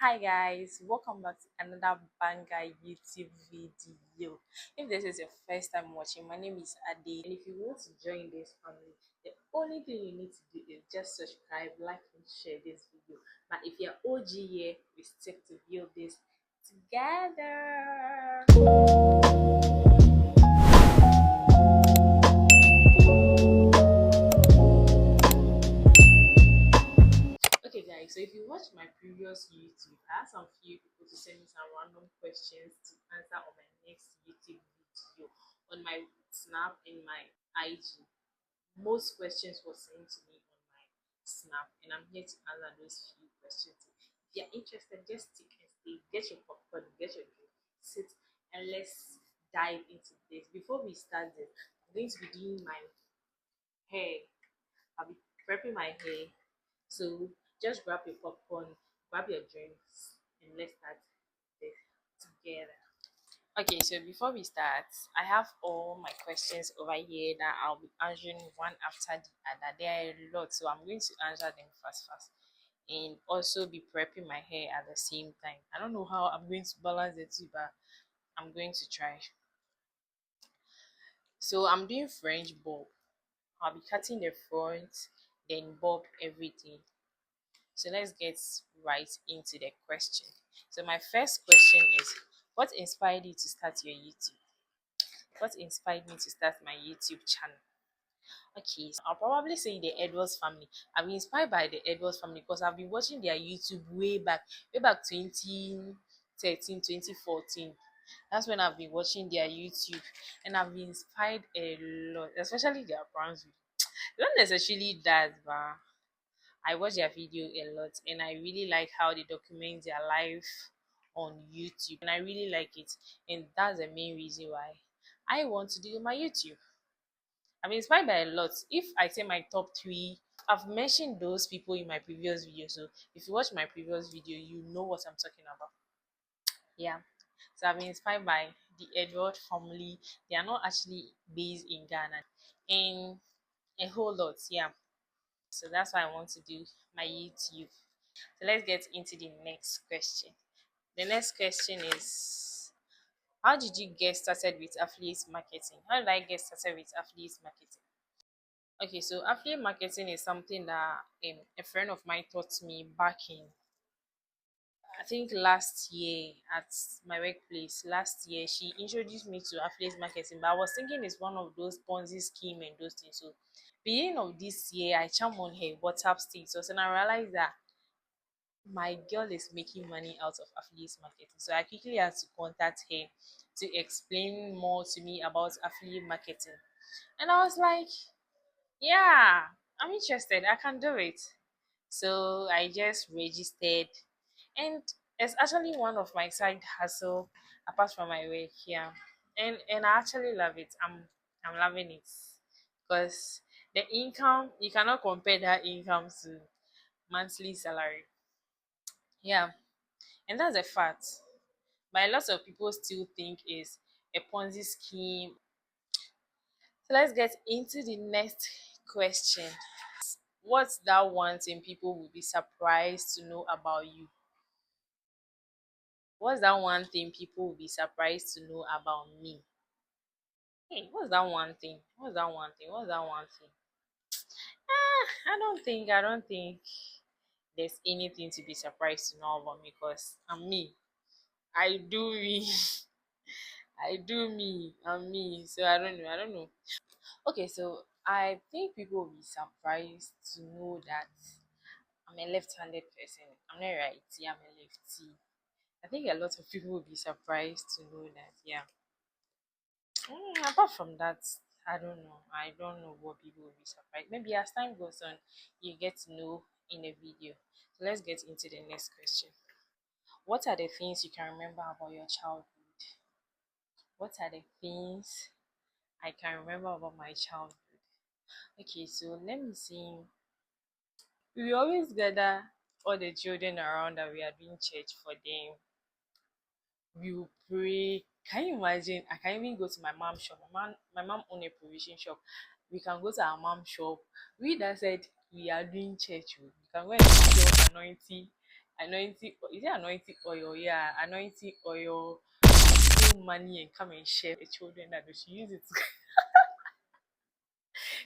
Hi guys, welcome back to another banger YouTube video. If this is your first time watching, my name is Ade, and if you want to join this family, the only thing you need to do is just subscribe, like, and share this video. But if you're OG here, we stick to build this together. Okay guys, so if you watch my previous YouTube, I asked some few people to send me some random questions to answer on my next YouTube video on my Snap and my IG. Most questions were sent to me on my Snap, and I'm here to answer those few questions. If you're interested, just stick and stay. Get your popcorn, get your drink, sit, and let's dive into this. Before we start this, I'm going to be doing my hair. I'll be prepping my hair. So just grab your popcorn, grab your drinks, and let's start this together. Okay, so before we start, I have all my questions over here that I'll be answering one after the other. There are a lot, so I'm going to answer them fast, and also be prepping my hair at the same time. I don't know how I'm going to balance the two, but I'm going to try. So I'm doing French bob. I'll be cutting the front, then bob everything. So let's get right into the question. So my first question is, what inspired you to start your YouTube? What inspired me to start my YouTube channel? Okay, so I'll probably say the Edwards family. I've been inspired by the Edwards family because I've been watching their YouTube way back 2013, 2014. That's when I've been watching their YouTube, and I've been inspired a lot, especially their brands. Not necessarily that, but I watch their video a lot, and I really like how they document their life on YouTube, and I really like it, and that's the main reason why I want to do my YouTube. I'm inspired by a lot. If I say my top three, I've mentioned those people in my previous video, so if you watch my previous video, you know what I'm talking about. Yeah. So I've been inspired by the Edward family. They are not actually based in Ghana, and a whole lot. Yeah. So that's why I want to do my YouTube. So let's get into the next question. The next question is, how did you get started with affiliate marketing? How did I get started with affiliate marketing? Okay, so affiliate marketing is something that a friend of mine taught me back in, I think last year at my workplace. Last year, she introduced me to affiliate marketing, but I was thinking it's one of those Ponzi scheme and those things. So, beginning of this year, I jam on her WhatsApp status and I realized that my girl is making money out of affiliate marketing. So I quickly had to contact her to explain more to me about affiliate marketing. And I was like, yeah, I'm interested. I can do it. So I just registered, and it's actually one of my side hustle apart from my work here. And I actually love it. I'm loving it because the income, you cannot compare that income to monthly salary. Yeah, and that's a fact. But a lot of people still think is a Ponzi scheme. So let's get into the next question. What's that one thing people will be surprised to know about you? What's that one thing people will be surprised to know about me? Hey, what's that one thing? What's that one thing? What's that one thing? I don't think there's anything to be surprised to know about me because I'm me. I do me. I do me. I'm me. So I don't know. Okay, so I think people will be surprised to know that I'm a left-handed person. I'm not righty, I'm a lefty. I think a lot of people will be surprised to know that. Yeah. Apart from that, I don't know. I don't know what people will be surprised. Maybe as time goes on, you get to know in a video. So let's get into the next question. What are the things you can remember about your childhood? What are the things I can remember about my childhood? Okay, so let me see. We always gather all the children around and we are doing church for them. We will pray. Can you imagine? I can even go to my mom's shop. My mom own a provision shop. We can go to our mom's shop. We that said we are doing church. We can go and do anointing Anointing, is it anointing oil? Yeah, anointing oil. Steal money and come and share with the children that they should use it.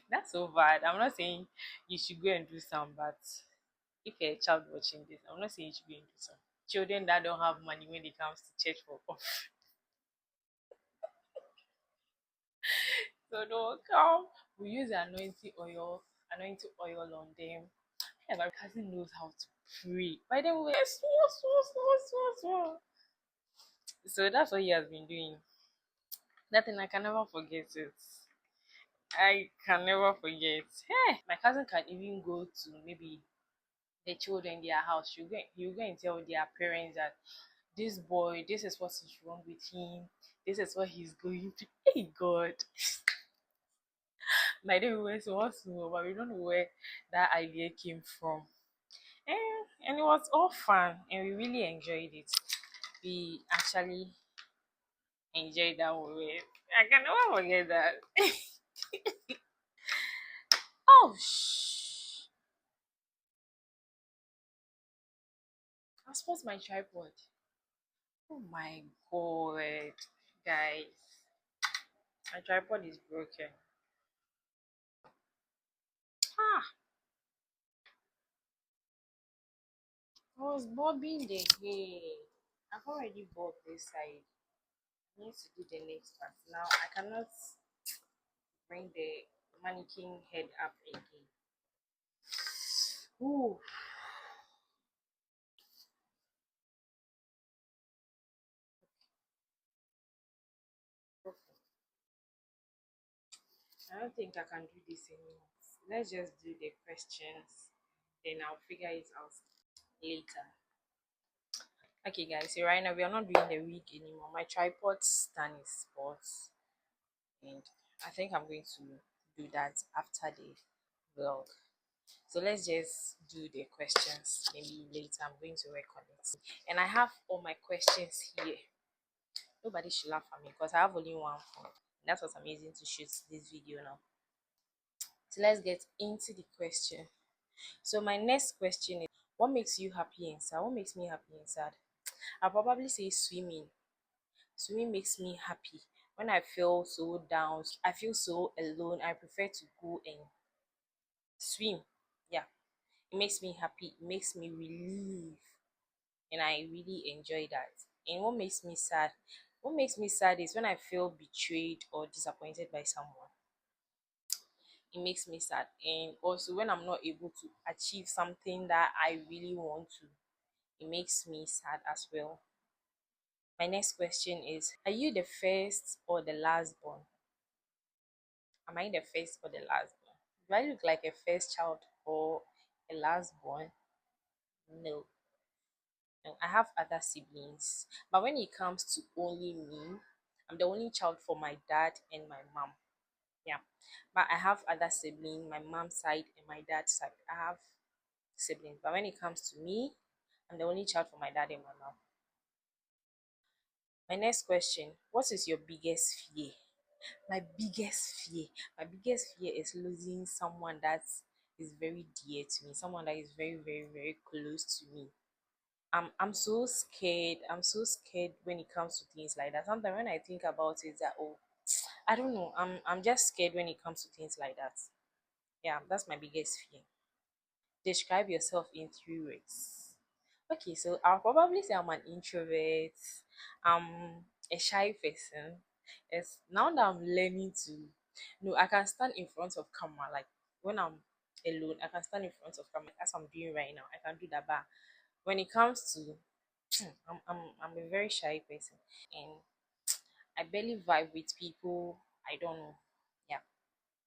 That's so bad. I'm not saying you should go and do some, but if you're a child watching this, I'm not saying you should go and do some. Children that don't have money when it comes to church for off. So don't come. We use anointing oil on them. Yeah, my cousin knows how to pray. By then we were small, small, small, small, small. So that's what he has been doing. That thing I can never forget it. I can never forget. Hey, my cousin can even go to maybe the children in their house. You go and tell their parents that this boy, this is what is wrong with him. This is what he's going to. Hey God. My day we were so small, but we don't know where that idea came from. And it was all fun and we really enjoyed it. We actually enjoyed that moment. I can never forget that. Oh, shh. I suppose my tripod. Oh my god, guys. My tripod is broken. Ah, I was bobbing the hair. I've already bobbed this side. I need to do the next part. Now I cannot bring the mannequin head up again. Ooh. I don't think I can do this anymore. Let's just do the questions, then I'll figure it out later. Okay, guys, so right now we are not doing the wig anymore. My tripod stand is sports, and I think I'm going to do that after the vlog. So let's just do the questions. Maybe later I'm going to work on it. And I have all my questions here. Nobody should laugh at me because I have only one phone. That's what I'm using to shoot this video now. So let's get into the question. So my next question is, what makes you happy inside? What makes me happy inside? I'll probably say swimming. Swimming makes me happy. When I feel so down, I feel so alone, I prefer to go and swim. Yeah, it makes me happy. It makes me relieve, and I really enjoy that. And what makes me sad? What makes me sad is when I feel betrayed or disappointed by someone. It makes me sad. And also when I'm not able to achieve something that I really want to, it makes me sad as well. My next question is, are you the first or the last born? Am I the first or the last born? Do I look like a first child or a last born? No. No, I have other siblings. But when it comes to only me, I'm the only child for my dad and my mom. Yeah. But I have other siblings, my mom's side and my dad's side. I have siblings. But when it comes to me, I'm the only child for my dad and my mom. My next question, what is your biggest fear? My biggest fear is losing someone that is very dear to me, someone that is very, very, very close to me. I'm so scared. I'm so scared when it comes to things like that. Sometimes when I think about it, that oh, I don't know. I'm just scared when it comes to things like that. Yeah, that's my biggest fear. Describe yourself in 3 words. Okay, so I'll probably say I'm an introvert. I'm a shy person. It's now that I'm learning to, I can stand in front of camera. Like when I'm alone, I can stand in front of camera as I'm doing right now. I can do that. But when it comes to, I'm a very shy person, and I barely vibe with people. I don't know. Yeah.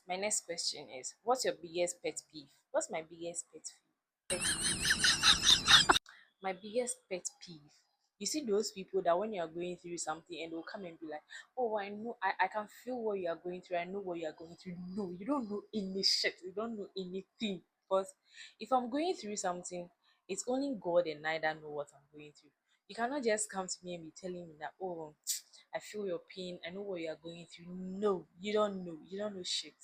My next question is, what's your biggest pet peeve? What's my biggest pet peeve? My biggest pet peeve. You see those people that when you are going through something and they'll come and be like, oh, I know, I can feel what you are going through. I know what you are going through. No, you don't know any shit. You don't know anything. Because if I'm going through something, it's only God and I that know what I'm going through. You cannot just come to me and be telling me that, oh, I feel your pain. I know what you are going through. No, you don't know. You don't know shit.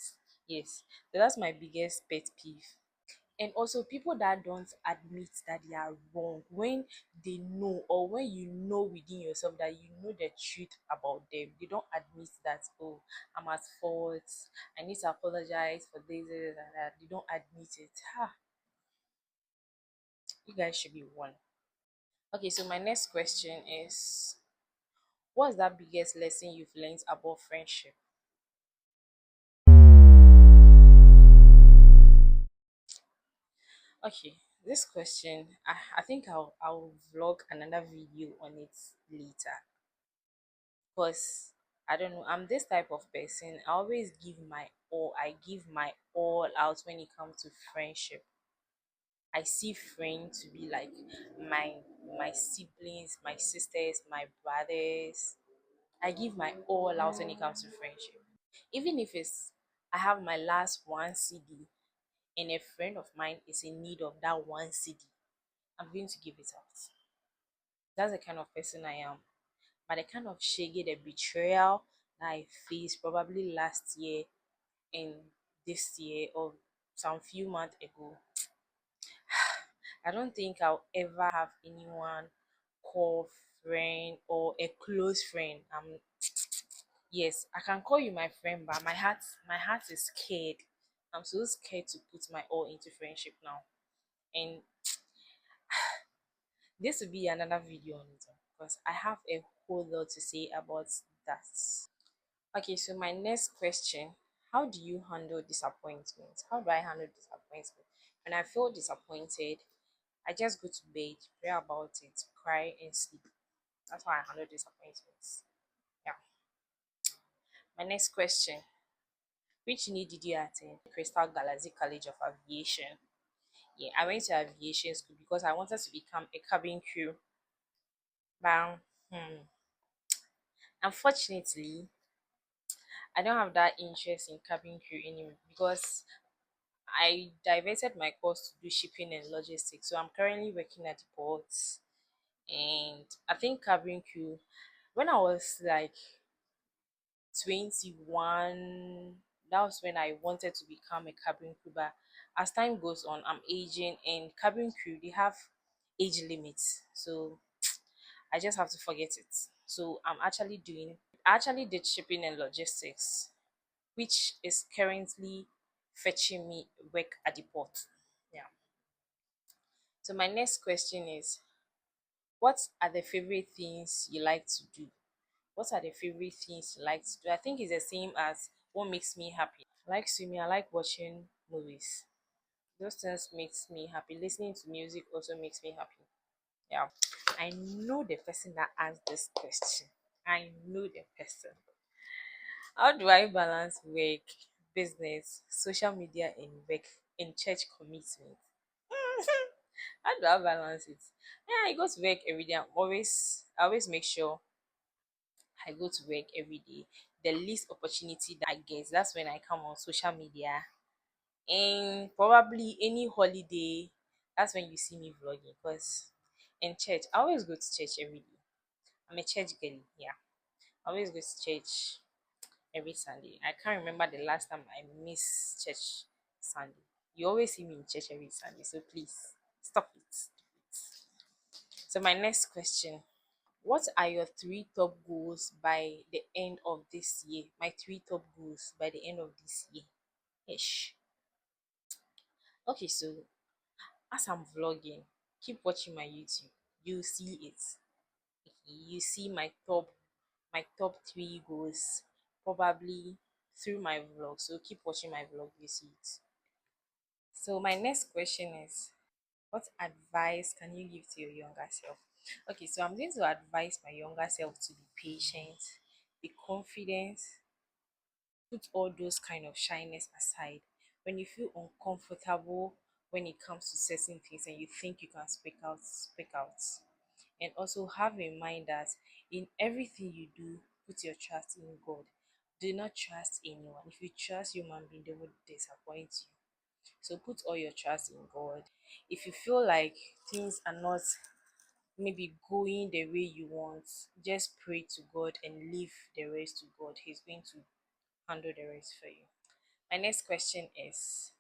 Yes. So that's my biggest pet peeve. And also people that don't admit that they are wrong when they know, or when you know within yourself that you know the truth about them, they don't admit that, oh, I'm at fault, I need to apologize for this and that. They don't admit it. You guys should be one. Okay, so my next question is, what's that biggest lesson you've learned about friendship? Okay, this question, I think I'll vlog another video on it later, because I don't know, I'm this type of person. I always give my all. I give my all out when it comes to friendship. I see friends to be like my my siblings, my sisters, my brothers. I give my all out when it comes to friendship. Even if it's I have my last one CD and a friend of mine is in need of that one CD, I'm going to give it out. That's the kind of person I am. But the kind of shaggy, the betrayal that I faced probably last year and this year, or some few months ago, I don't think I'll ever have anyone call friend or a close friend. Yes, I can call you my friend, but my heart is scared. I'm so scared to put my all into friendship now. And this will be another video on it, because I have a whole lot to say about that. Okay, so my next question, how do you handle disappointment? How do I handle disappointment? When I feel disappointed, I just go to bed, pray about it, cry, and sleep. That's how I handle disappointments. Yeah. My next question, which uni did you attend? Crystal Galaxy College of Aviation. Yeah, I went to aviation school because I wanted to become a cabin crew. But unfortunately, I don't have that interest in cabin crew anymore, because I diverted my course to do shipping and logistics. So I'm currently working at the ports, and I think cabin crew, when I was like 21, that was when I wanted to become a cabin crew. But as time goes on, I'm aging, and cabin crew, they have age limits. So I just have to forget it. So I actually did shipping and logistics, which is currently fetching me work at the port. Yeah. So my next question is, what are the favorite things you like to do? What are the favorite things you like to do? I think it's the same as what makes me happy. I like swimming, I like watching movies. Those things makes me happy. Listening to music also makes me happy. Yeah. I know the person that asked this question. I know the person. How do I balance work, business, social media, and work and church commitment? How do I balance it? Yeah, I go to work every day. I always make sure I go to work every day. The least opportunity that I get, that's when I come on social media. And probably any holiday, that's when you see me vlogging. Because in church, I always go to church every day. I'm a church girl, yeah. I always go to church every Sunday. I can't remember the last time I missed church Sunday. You always see me in church every Sunday, so please stop it. Stop it. So my next question. What are your three top goals by the end of this year? My three top goals by the end of this year. Ish. Okay, so as I'm vlogging, keep watching my YouTube. You see it. Okay, you see my top three goals probably through my vlog. So keep watching my vlog, you see it. So my next question is, what advice can you give to your younger self? Okay, so I'm going to advise my younger self to be patient, be confident, put all those kind of shyness aside. When you feel uncomfortable when it comes to certain things and you think you can speak out, speak out. And also have in mind that in everything you do, put your trust in God. Do not trust anyone. If you trust human being, they will disappoint you. So put all your trust in God. If you feel like things are not maybe going the way you want, just pray to God and leave the rest to God. He's going to handle the rest for you. My next question is,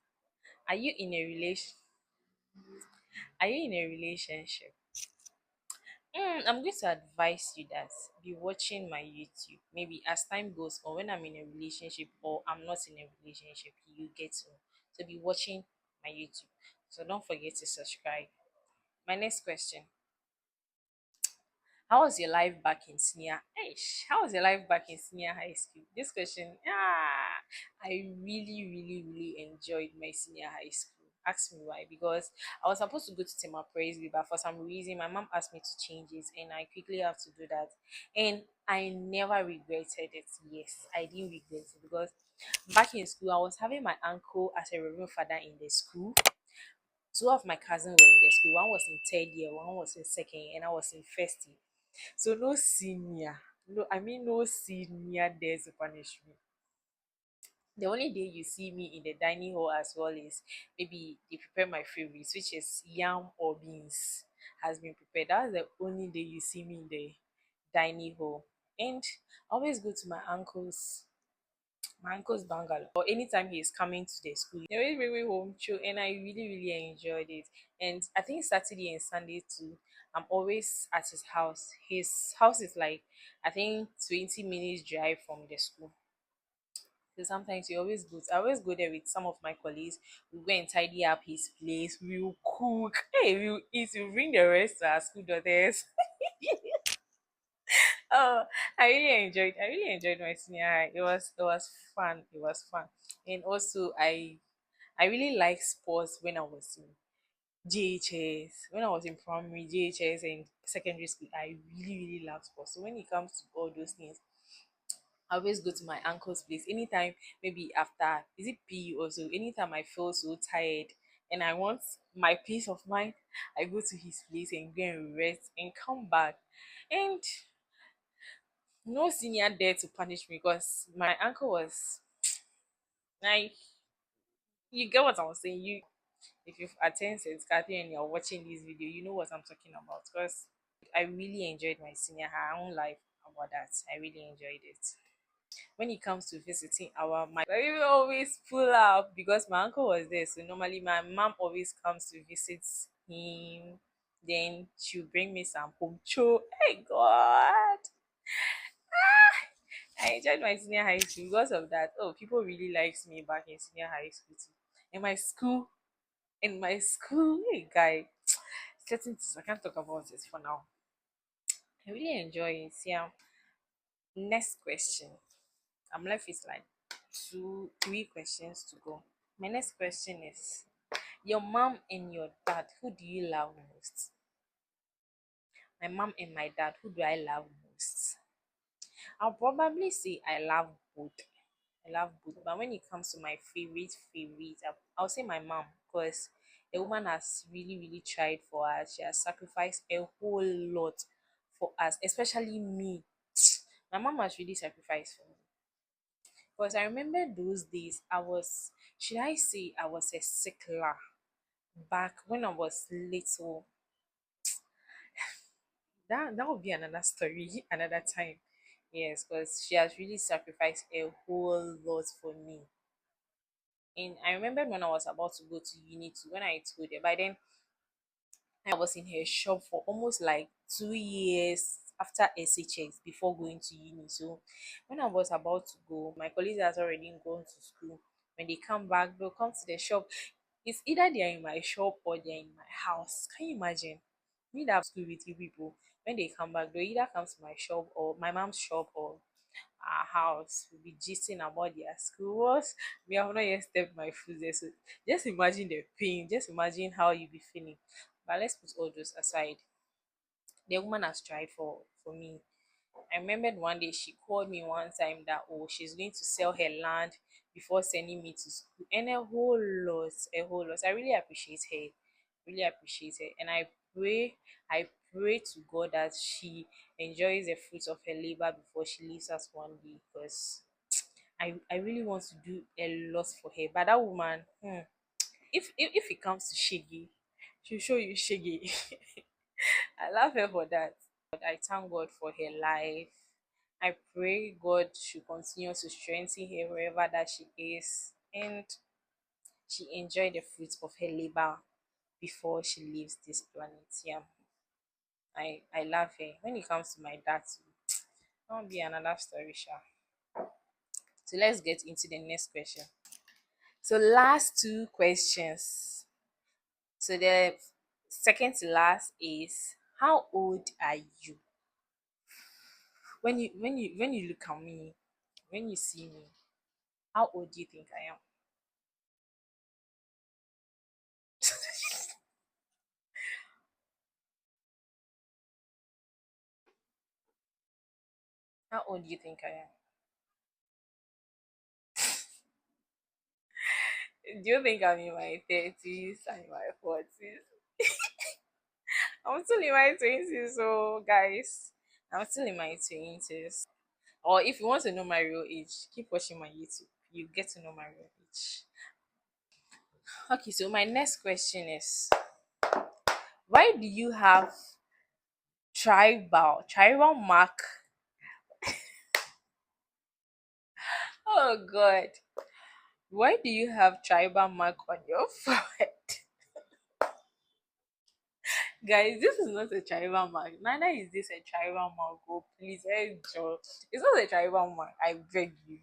are you in a relation? Are you in a relationship? I'm going to advise you that be watching my YouTube. Maybe as time goes on, when I'm in a relationship or I'm not in a relationship, you get to know. So be watching my YouTube. So don't forget to subscribe. My next question: how was your life back in senior? Eish, how was your life back in senior high school? This question, I really, really, really enjoyed my senior high school. Ask me why. Because I was supposed to go to Tema Presby, but for some reason, my mom asked me to change it, and I quickly have to do that. And I never regretted it. Yes, I didn't regret it because back in school, I was having my uncle as a reverend father in the school. Two of my cousins were in the school. One was in third year, one was in second year, and I was in first year. So no senior. No, I mean no senior there to punish me. The only day you see me in the dining hall as well is maybe they prepare my favorites, which is yam or beans has been prepared. That's the only day you see me in the dining hall. And I always go to my uncle's bungalow. Or anytime he's coming to the school, they always bring me home too, and I really, really enjoyed it. And I think Saturday and Sunday too, I'm always at his house. His house is like I think 20 minutes drive from the school. So sometimes you always go. I always go there with some of my colleagues. We go and tidy up his place. We'll cook. Hey, we'll eat. We'll bring the rest to our school daughters. Oh, I really enjoyed my senior high. It was fun. It was fun. And also I really like sports when I was in JHS. When I was in primary, JHS and secondary school, I really, really love sports. So when it comes to all those things, I always go to my uncle's place anytime, maybe after is it PE also, anytime I feel so tired and I want my peace of mind, I go to his place and go and rest and come back. And no senior there to punish me because my uncle was like, you get what I'm saying. You, if you've attended Kathy and you're watching this video, you know what I'm talking about. Because I really enjoyed my senior high. I won't lie about that. I really enjoyed it. When it comes to visiting our my we will always pull up because my uncle was there. So normally my mom always comes to visit him. Then she'll bring me some home cho. Hey God. I enjoyed my senior high school because of that. Oh, people really liked me back in senior high school too. In my school, hey guy, certain things I can't talk about it for now. I really enjoy it. Yeah. Next question. I'm left with like two, three questions to go. My next question is your mom and your dad, who do you love most? My mom and my dad, who do I love most? I'll probably say I love both. I love both. But when it comes to my favorite, I'll say my mom because the woman has really, really tried for us. She has sacrificed a whole lot for us, especially me. My mom has really sacrificed for me. Because I remember those days, should I say, I was a sickler back when I was little. That would be another story, another time. Yes, because she has really sacrificed a whole lot for me. And I remember when I was about to go to uni too, when I told her, by then I was in her shop for almost like 2 years after SHS before going to uni. So when I was about to go, my colleagues has already gone to school. When they come back, they'll come to the shop. It's either they're in my shop or they're in my house. Can you imagine? Me that have school with you people. When they come back, they'll either come to my shop or my mom's shop or our house. We'll be gisting about their schools. Me, I've not yet stepped my foot there. So just imagine the pain. Just imagine how you be feeling. But let's put all those aside. The woman has tried for me. I remembered one day she called me one time that oh she's going to sell her land before sending me to school and a whole lot. I really appreciate her, really appreciate her, and I pray to God that she enjoys the fruits of her labor before she leaves us one day because I really want to do a lot for her. But that woman, if it comes to shaggy, she'll show you shaggy. I love her for that. I thank God for her life. I pray God should continue to strengthen her wherever that she is and she enjoy the fruits of her labor before she leaves this planet. Yeah, I love her. When it comes to my dad, too, that won't be another story, sha. So let's get into the next question. So last two questions. So the second to last is, how old are you? When you look at me, when you see me, how old do you think I am? How old do you think I am? Do you think I'm in my 30s and my 40s? I'm still in my 20s, so guys, I'm still in my 20s. Or if you want to know my real age, keep watching my YouTube. You get to know my real age. Okay, so my next question is, why do you have tribal mark? Oh god. Why do you have tribal mark on your forehead? Guys, this is not a tribal mark. Neither is this a tribal mark. Oh, please, enjoy. It's not a tribal mark. I beg you.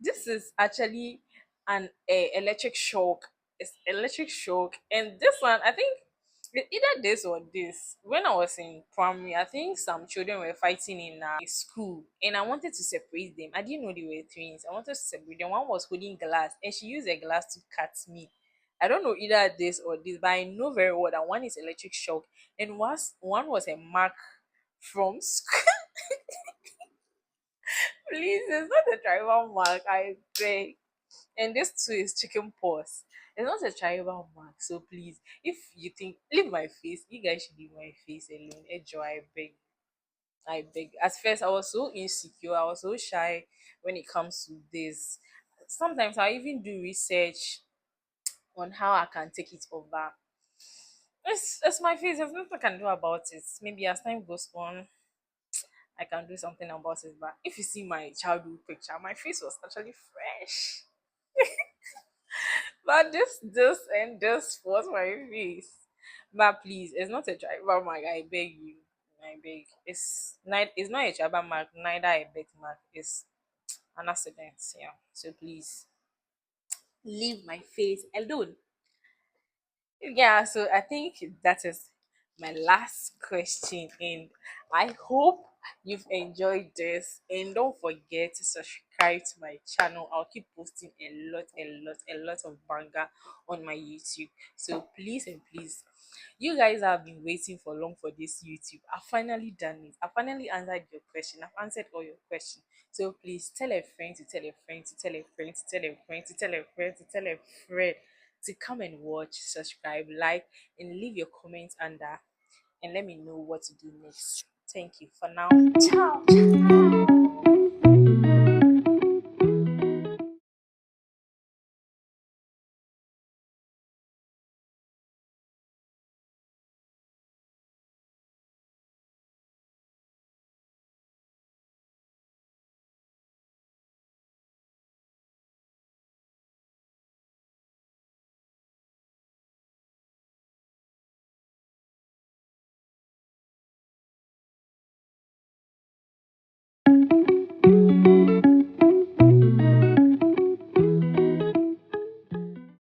This is actually an electric shock. It's electric shock, and this one, I think, either this or this. When I was in primary, I think some children were fighting in school, and I wanted to separate them. I didn't know they were twins. I wanted to separate them. One was holding glass, and she used a glass to cut me. I don't know either this or this, but I know very well that one is electric shock, and one was a mark from school. Please, it's not a tribal mark. I beg. And this too is chicken pox. It's not a tribal mark. So please, if you think, leave my face, you guys should leave my face alone. Enjoy, I beg. I beg. At first, I was so insecure. I was so shy when it comes to this. Sometimes I even do research on how I can take it over. It's my face. There's nothing I can do about it. Maybe as time goes on, I can do something about it. But if you see my childhood picture, my face was actually fresh. But this was my face. But please, it's not a tribal mark. I beg you. I beg. It's not a tribal mark, neither a birth mark. It's an accident. Yeah. So please leave my face alone. Yeah, so I think that is my last question, and I hope you've enjoyed this. And don't forget to subscribe to my channel. I'll keep posting a lot of banger on my YouTube. So please and please, you guys have been waiting for long for this YouTube. I've finally done it. I finally answered your question. I've answered all your questions. So please tell a friend to tell a friend to tell a friend to tell a friend to tell a friend to tell a friend to come and watch, subscribe, like, and leave your comments under, and let me know what to do next. Thank you for now. Ciao.